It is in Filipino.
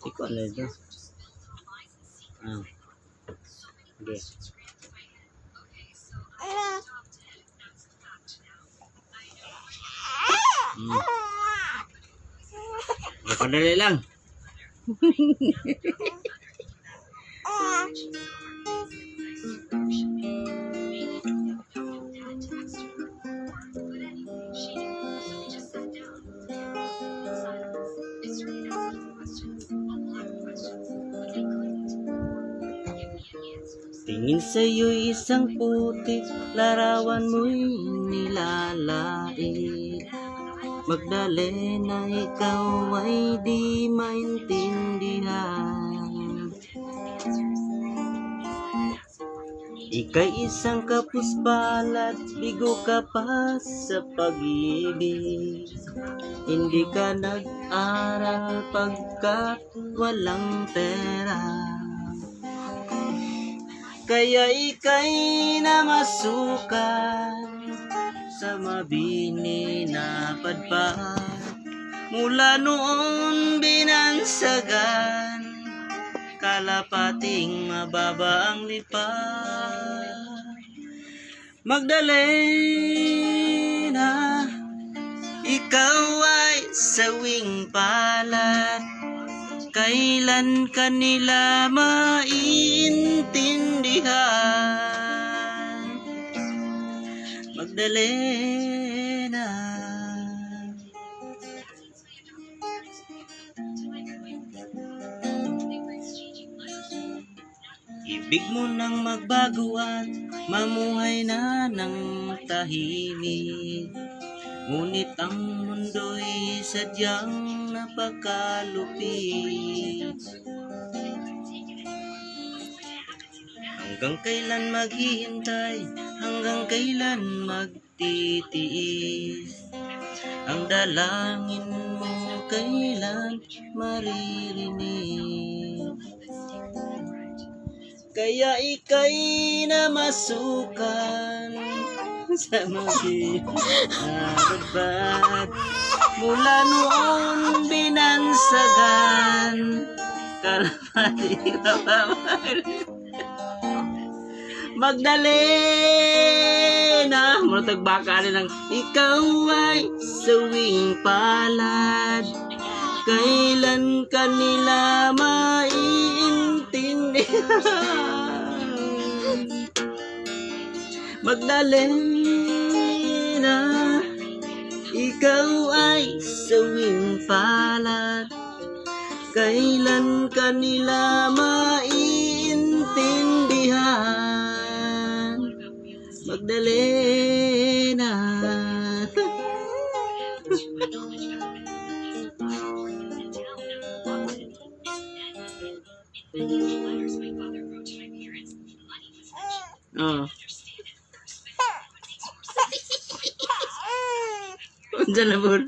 Ikaw ano ito? Ah. Okay. Padali lang. Tingin sa'yo'y isang puti, larawan mo'y nilalait. Magdalena, ikaw ay di maintindihan. Ika'y isang kapuspalad, bigo ka pa sa pag-ibig. Hindi ka nag-aral pagkat walang pera. Kaya ika'y namasukan sa mabini na padpad. Mula noon binansagan, kalapating mababa ang lipad. Magdalena, ikaw ay sawing palad. Kailan kanila maintindihan? Magdalena. Ibig mo nang magbago at mamuhay na ng tahimik. Ngunit ang mundo'y sadyang napakalupit. Hanggang kailan maghihintay, hanggang kailan magtitiis. Ang dalangin mo kailan maririnig. Kaya ika'y namasukan sa mabinabad. Mula noon binansagan, kalapati kapamahal. Magdalena, munatag baka rin ang ikaw ay sawing palad. Kailan kanila maintindihan? Magdalena, ikaw ay sawing palad. Kailan kanila maintindihan? Magdalena. Oh. Diyan na, Bur.